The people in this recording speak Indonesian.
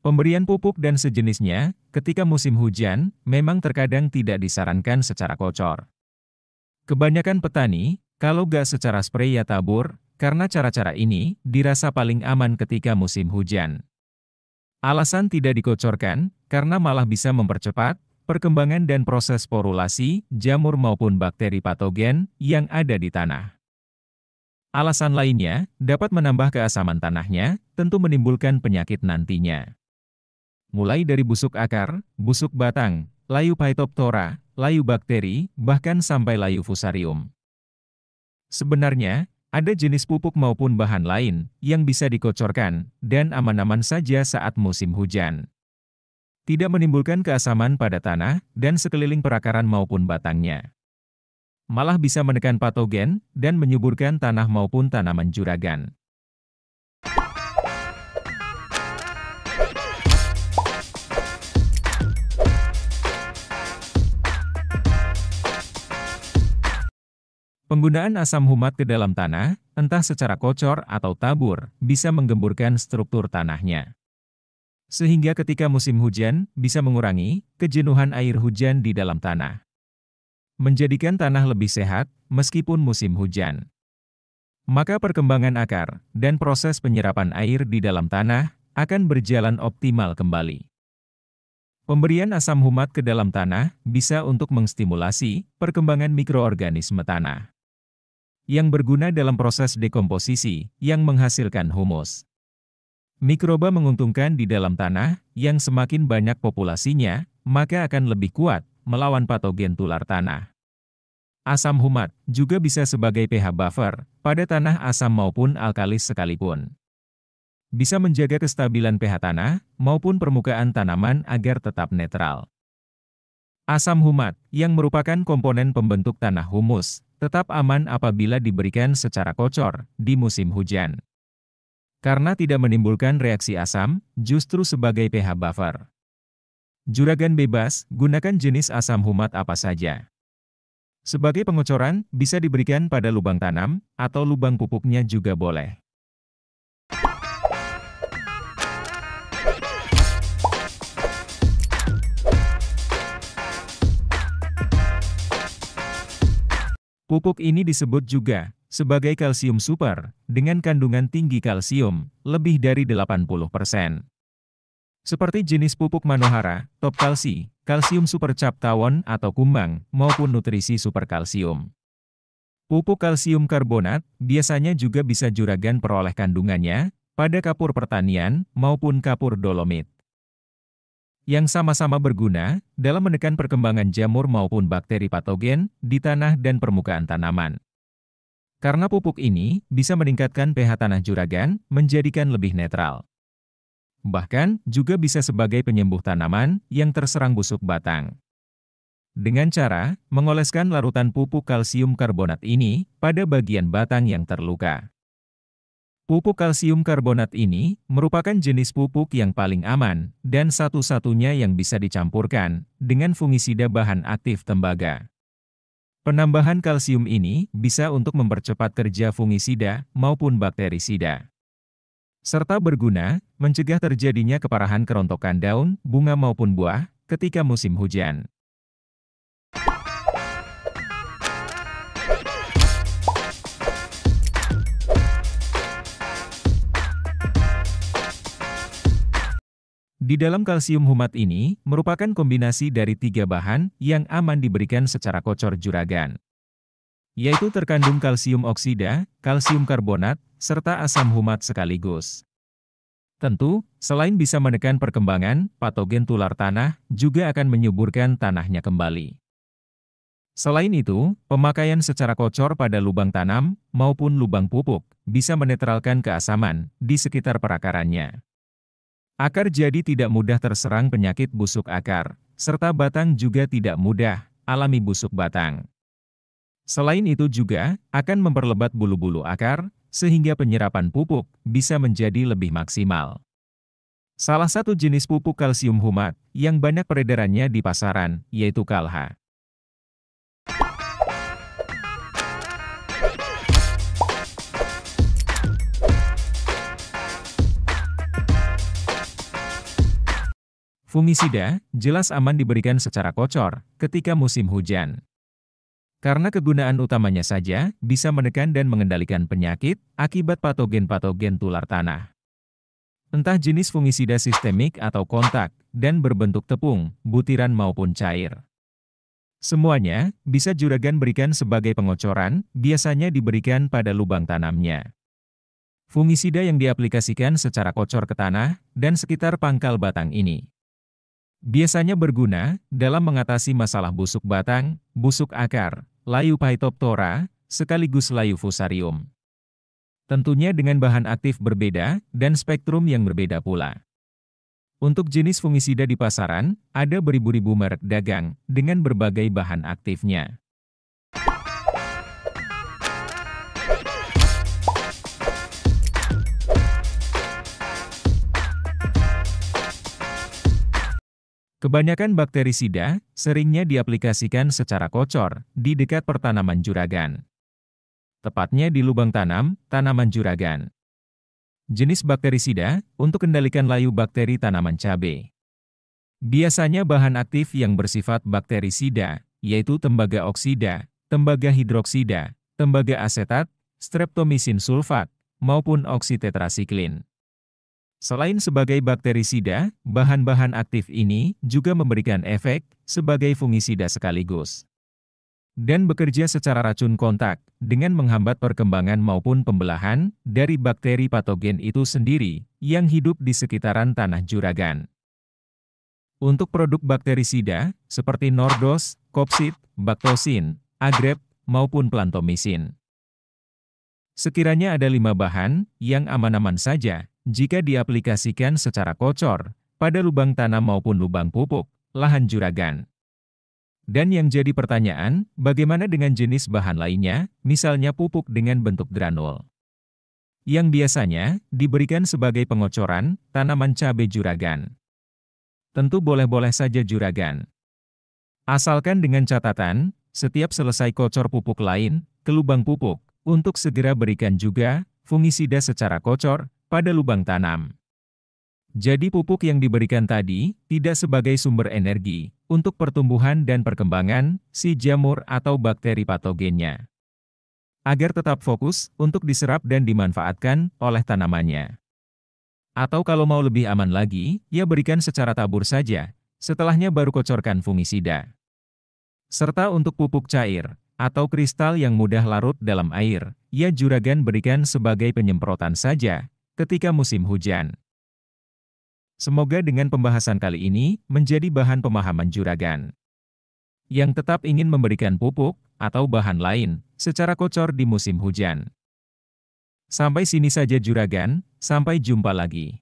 Pemberian pupuk dan sejenisnya ketika musim hujan memang terkadang tidak disarankan secara kocor. Kebanyakan petani, kalau nggak secara spray ya tabur, karena cara-cara ini dirasa paling aman ketika musim hujan. Alasan tidak dikocorkan, karena malah bisa mempercepat perkembangan dan proses sporulasi jamur maupun bakteri patogen yang ada di tanah. Alasan lainnya, dapat menambah keasaman tanahnya, tentu menimbulkan penyakit nantinya. Mulai dari busuk akar, busuk batang, layu Phytophthora, layu bakteri, bahkan sampai layu Fusarium. Sebenarnya, ada jenis pupuk maupun bahan lain yang bisa dikocorkan dan aman-aman saja saat musim hujan. Tidak menimbulkan keasaman pada tanah dan sekeliling perakaran maupun batangnya. Malah bisa menekan patogen dan menyuburkan tanah maupun tanaman juragan. Penggunaan asam humat ke dalam tanah, entah secara kocor atau tabur, bisa menggemburkan struktur tanahnya. Sehingga ketika musim hujan, bisa mengurangi kejenuhan air hujan di dalam tanah. Menjadikan tanah lebih sehat, meskipun musim hujan. Maka perkembangan akar dan proses penyerapan air di dalam tanah akan berjalan optimal kembali. Pemberian asam humat ke dalam tanah bisa untuk menstimulasi perkembangan mikroorganisme tanah yang berguna dalam proses dekomposisi yang menghasilkan humus. Mikroba menguntungkan di dalam tanah yang semakin banyak populasinya, maka akan lebih kuat melawan patogen tular tanah. Asam humat juga bisa sebagai pH buffer pada tanah asam maupun alkalis sekalipun. Bisa menjaga kestabilan pH tanah maupun permukaan tanaman agar tetap netral. Asam humat, yang merupakan komponen pembentuk tanah humus, tetap aman apabila diberikan secara kocor di musim hujan. Karena tidak menimbulkan reaksi asam, justru sebagai pH buffer. Juragan bebas, gunakan jenis asam humat apa saja. Sebagai pengocoran, bisa diberikan pada lubang tanam, atau lubang pupuknya juga boleh. Pupuk ini disebut juga sebagai kalsium super, dengan kandungan tinggi kalsium, lebih dari 80%. Seperti jenis pupuk Manohara, Top Kalsi, kalsium super cap tawon atau kumbang, maupun nutrisi super kalsium. Pupuk kalsium karbonat, biasanya juga bisa juragan peroleh kandungannya, pada kapur pertanian, maupun kapur dolomit. Yang sama-sama berguna dalam menekan perkembangan jamur maupun bakteri patogen di tanah dan permukaan tanaman. Karena pupuk ini bisa meningkatkan pH tanah juragan, menjadikan lebih netral. Bahkan, juga bisa sebagai penyembuh tanaman yang terserang busuk batang. Dengan cara mengoleskan larutan pupuk kalsium karbonat ini pada bagian batang yang terluka. Pupuk kalsium karbonat ini merupakan jenis pupuk yang paling aman dan satu-satunya yang bisa dicampurkan dengan fungisida bahan aktif tembaga. Penambahan kalsium ini bisa untuk mempercepat kerja fungisida maupun bakterisida, serta berguna mencegah terjadinya keparahan kerontokan daun, bunga maupun buah ketika musim hujan. Di dalam kalsium humat ini, merupakan kombinasi dari 3 bahan yang aman diberikan secara kocor juragan. Yaitu terkandung kalsium oksida, kalsium karbonat, serta asam humat sekaligus. Tentu, selain bisa menekan perkembangan patogen tular tanah, juga akan menyuburkan tanahnya kembali. Selain itu, pemakaian secara kocor pada lubang tanam maupun lubang pupuk bisa menetralkan keasaman di sekitar perakarannya. Akar jadi tidak mudah terserang penyakit busuk akar, serta batang juga tidak mudah alami busuk batang. Selain itu juga akan memperlebat bulu-bulu akar, sehingga penyerapan pupuk bisa menjadi lebih maksimal. Salah satu jenis pupuk kalsium humat yang banyak peredarannya di pasaran, yaitu Kalha. Fungisida jelas aman diberikan secara kocor ketika musim hujan. Karena kegunaan utamanya saja bisa menekan dan mengendalikan penyakit akibat patogen-patogen tular tanah. Entah jenis fungisida sistemik atau kontak, dan berbentuk tepung, butiran maupun cair. Semuanya bisa juragan berikan sebagai pengocoran, biasanya diberikan pada lubang tanamnya. Fungisida yang diaplikasikan secara kocor ke tanah dan sekitar pangkal batang ini biasanya berguna dalam mengatasi masalah busuk batang, busuk akar, layu Phytophthora, sekaligus layu Fusarium. Tentunya dengan bahan aktif berbeda dan spektrum yang berbeda pula. Untuk jenis fungisida di pasaran, ada beribu-ribu merek dagang dengan berbagai bahan aktifnya. Kebanyakan bakterisida seringnya diaplikasikan secara kocor di dekat pertanaman juragan. Tepatnya di lubang tanam, tanaman juragan. Jenis bakterisida untuk kendalikan layu bakteri tanaman cabai. Biasanya bahan aktif yang bersifat bakterisida, yaitu tembaga oksida, tembaga hidroksida, tembaga asetat, streptomycin sulfat, maupun oksitetrasiklin. Selain sebagai bakterisida, bahan-bahan aktif ini juga memberikan efek sebagai fungisida sekaligus. Dan bekerja secara racun kontak, dengan menghambat perkembangan maupun pembelahan dari bakteri patogen itu sendiri yang hidup di sekitaran tanah juragan. Untuk produk bakterisida, seperti Nordos, Kopsid, Baktosin, Agrep, maupun Plantomycin. Sekiranya ada 5 bahan yang aman-aman saja jika diaplikasikan secara kocor pada lubang tanam maupun lubang pupuk, lahan juragan. Dan yang jadi pertanyaan, bagaimana dengan jenis bahan lainnya, misalnya pupuk dengan bentuk granul? Yang biasanya diberikan sebagai pengocoran tanaman cabai juragan. Tentu boleh-boleh saja juragan. Asalkan dengan catatan, setiap selesai kocor pupuk lain ke lubang pupuk, untuk segera berikan juga fungisida secara kocor pada lubang tanam. Jadi pupuk yang diberikan tadi tidak sebagai sumber energi untuk pertumbuhan dan perkembangan si jamur atau bakteri patogennya. Agar tetap fokus untuk diserap dan dimanfaatkan oleh tanamannya. Atau kalau mau lebih aman lagi, ya berikan secara tabur saja, setelahnya baru kocorkan fungisida. Serta untuk pupuk cair atau kristal yang mudah larut dalam air, ya juragan berikan sebagai penyemprotan saja ketika musim hujan. Semoga dengan pembahasan kali ini menjadi bahan pemahaman juragan yang tetap ingin memberikan pupuk atau bahan lain secara kocor di musim hujan. Sampai sini saja juragan, sampai jumpa lagi.